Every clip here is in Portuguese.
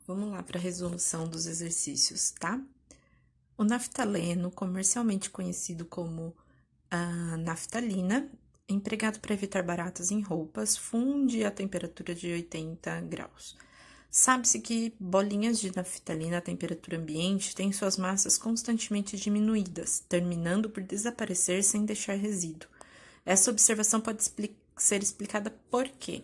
Vamos lá para a resolução dos exercícios, tá? O naftaleno, comercialmente conhecido como naftalina, empregado para evitar baratas em roupas, funde a temperatura de 80 graus. Sabe-se que bolinhas de naftalina a temperatura ambiente têm suas massas constantemente diminuídas, terminando por desaparecer sem deixar resíduo. Essa observação pode ser explicada por quê?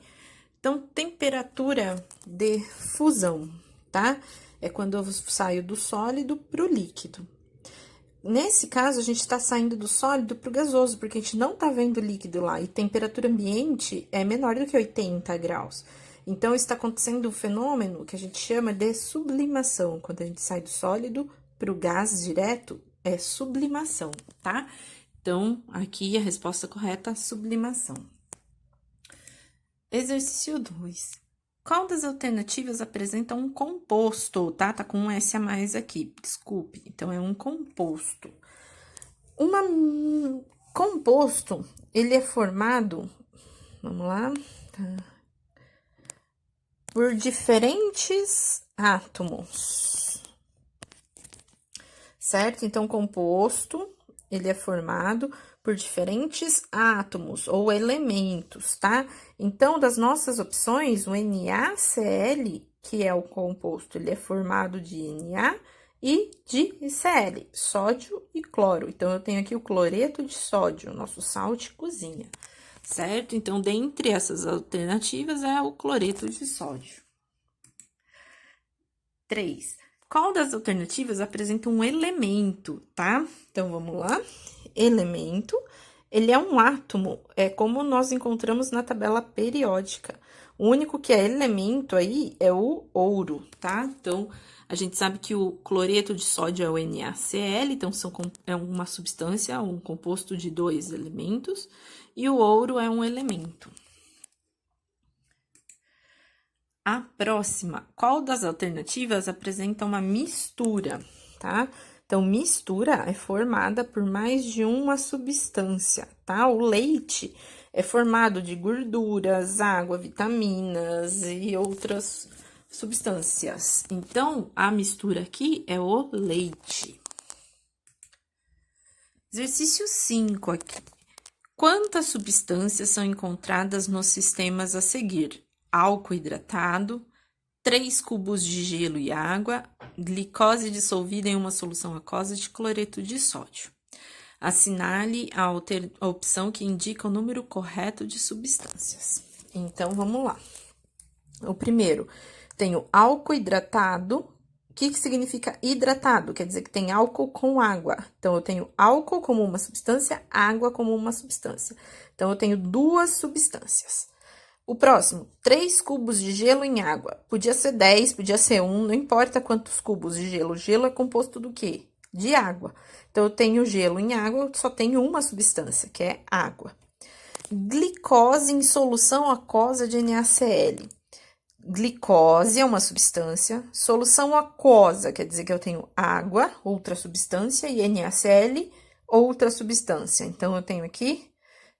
Então, temperatura de fusão, tá? É quando eu saio do sólido para o líquido. Nesse caso, a gente está saindo do sólido para o gasoso, porque a gente não está vendo líquido lá. E temperatura ambiente é menor do que 80 graus. Então, está acontecendo um fenômeno que a gente chama de sublimação. Quando a gente sai do sólido para o gás direto, é sublimação, tá? Então, aqui a resposta correta é sublimação. Exercício 2. Qual das alternativas apresenta um composto, tá? Tá com um S a mais aqui, desculpe. Então, é um composto. Composto, ele é formado, vamos lá, tá, por diferentes átomos, certo? Então, composto, ele é formado por diferentes átomos ou elementos, tá? Então, das nossas opções, o NaCl, que é o composto, ele é formado de Na e de Cl, sódio e cloro. Então, eu tenho aqui o cloreto de sódio, nosso sal de cozinha, certo? Então, dentre essas alternativas, é o cloreto de sódio. 3. Qual das alternativas apresenta um elemento, tá? Então, vamos lá. Elemento, ele é um átomo, é como nós encontramos na tabela periódica. O único que é elemento aí é o ouro, tá? Então, a gente sabe que o cloreto de sódio é o NaCl, então é uma substância, um composto de 2 elementos, e o ouro é um elemento. A próxima, qual das alternativas apresenta uma mistura, tá? Então, mistura é formada por mais de uma substância, tá? O leite é formado de gorduras, água, vitaminas e outras substâncias. Então, a mistura aqui é o leite. Exercício 5 aqui. Quantas substâncias são encontradas nos sistemas a seguir? Álcool hidratado, 3 cubos de gelo e água, glicose dissolvida em uma solução aquosa de cloreto de sódio. Assinale a opção que indica o número correto de substâncias. Então, vamos lá. O primeiro, tenho álcool hidratado. O que significa hidratado? Quer dizer que tem álcool com água. Então, eu tenho álcool como uma substância, água como uma substância. Então, eu tenho 2 substâncias. O próximo, 3 cubos de gelo em água. Podia ser 10, podia ser 1, não importa quantos cubos de gelo. O gelo é composto do quê? De água. Então, eu tenho gelo em água, eu só tenho uma substância, que é água. Glicose em solução aquosa de NaCl. Glicose é uma substância. Solução aquosa, quer dizer que eu tenho água, outra substância, e NaCl, outra substância. Então, eu tenho aqui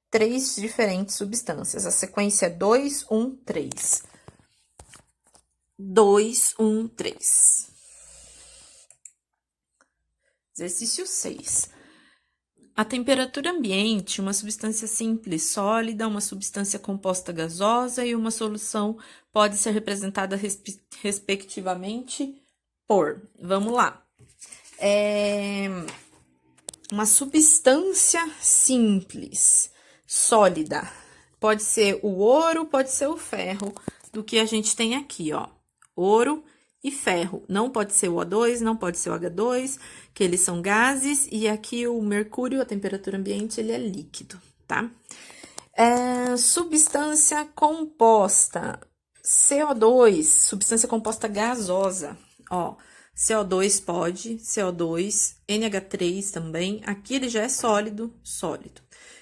3 diferentes substâncias. A sequência é 2, 1, 3. 2, 1, 3. Exercício 6. A temperatura ambiente, uma substância simples sólida, uma substância composta gasosa e uma solução pode ser representada respectivamente por. Vamos lá. Uma substância simples, sólida. Pode ser o ouro, pode ser o ferro, do que a gente tem aqui, ó. Ouro e ferro. Não pode ser o O2, não pode ser o H2, que eles são gases, e aqui o mercúrio, a temperatura ambiente, ele é líquido, tá? Substância composta. CO2, substância composta gasosa, ó. CO2 pode, CO2, NH3 também. Aqui ele já é sólido, sólido.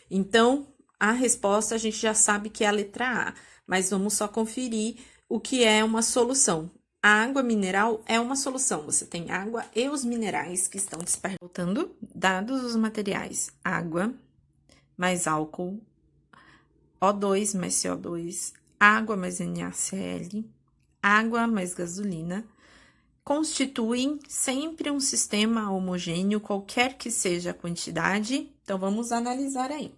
Então, a resposta a gente já sabe que é a letra A, mas vamos só conferir o que é uma solução. A água mineral é uma solução. Você tem água e os minerais que estão dispersos. Voltando, dados os materiais: água mais álcool, O2 mais CO2, água mais NaCl, água mais gasolina, constituem sempre um sistema homogêneo, qualquer que seja a quantidade. Então, vamos analisar aí.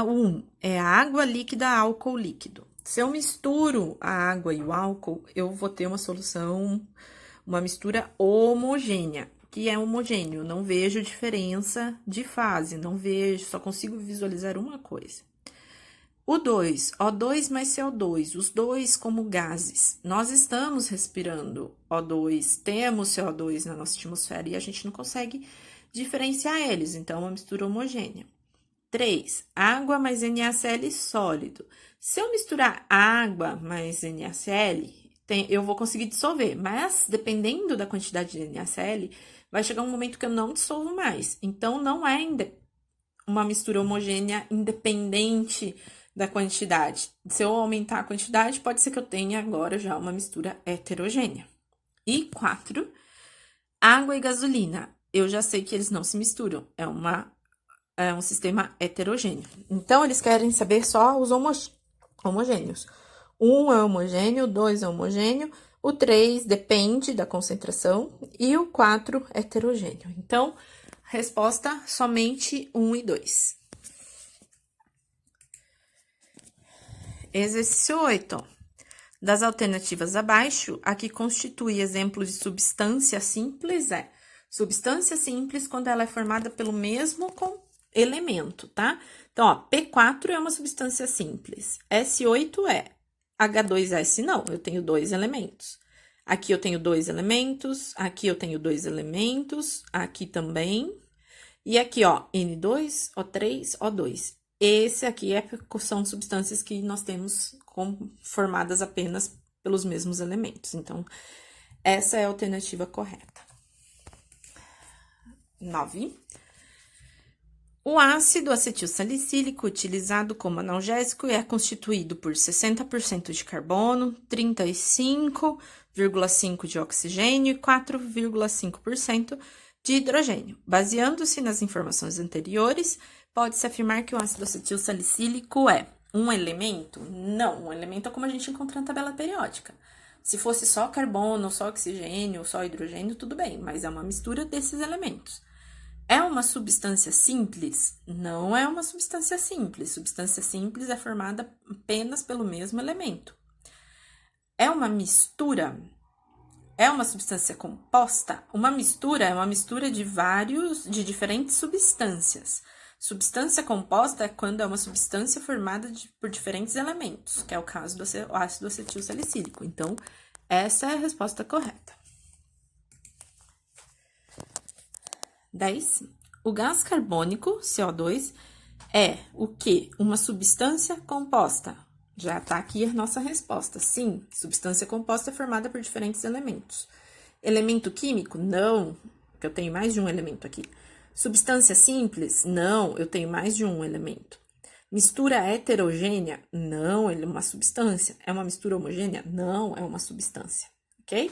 O 1 é água líquida, álcool líquido. Se eu misturo a água e o álcool, eu vou ter uma solução, uma mistura homogênea. Que é homogêneo, não vejo diferença de fase, não vejo, só consigo visualizar uma coisa. O 2, O2 mais CO2, os dois como gases. Nós estamos respirando O2, temos CO2 na nossa atmosfera e a gente não consegue diferenciar eles, então é uma mistura homogênea. 3, água mais NaCl sólido. Se eu misturar água mais NaCl, eu vou conseguir dissolver, mas dependendo da quantidade de NaCl, vai chegar um momento que eu não dissolvo mais. Então, não é uma mistura homogênea independente da quantidade. Se eu aumentar a quantidade, pode ser que eu tenha agora já uma mistura heterogênea. E 4, água e gasolina. Eu já sei que eles não se misturam, é um sistema heterogêneo. Então, eles querem saber só os homogêneos. 1 é homogêneo, 2 é homogêneo, o 3 depende da concentração e o 4 é heterogêneo. Então, resposta somente 1 e 2. Exercício 8. Das alternativas abaixo, a que constitui exemplo de substância simples é substância simples quando ela é formada pelo mesmo elemento, tá? Então, ó, P4 é uma substância simples. S8 é. H2S não, eu tenho 2 elementos. Aqui eu tenho 2 elementos, aqui eu tenho 2 elementos, aqui também. E aqui, ó, N2, O3, O2. Esse aqui são substâncias que nós temos formadas apenas pelos mesmos elementos. Então, essa é a alternativa correta. 9. O ácido acetilsalicílico, utilizado como analgésico, é constituído por 60% de carbono, 35,5% de oxigênio e 4,5% de hidrogênio. Baseando-se nas informações anteriores, pode-se afirmar que o ácido acetilsalicílico é um elemento? Não, um elemento é como a gente encontra na tabela periódica. Se fosse só carbono, só oxigênio, só hidrogênio, tudo bem, mas é uma mistura desses elementos. É uma substância simples? Não é uma substância simples. Substância simples é formada apenas pelo mesmo elemento. É uma mistura? É uma substância composta? Uma mistura é uma mistura de diferentes substâncias. Substância composta é quando é uma substância formada por diferentes elementos, que é o caso do ácido acetilsalicílico. Então, essa é a resposta correta. 10. O gás carbônico, CO2, é o quê? Uma substância composta. Já tá aqui a nossa resposta. Sim, substância composta é formada por diferentes elementos. Elemento químico? Não, porque eu tenho mais de um elemento aqui. Substância simples? Não, eu tenho mais de um elemento. Mistura heterogênea? Não, ele é uma substância. É uma mistura homogênea? Não, é uma substância. Ok?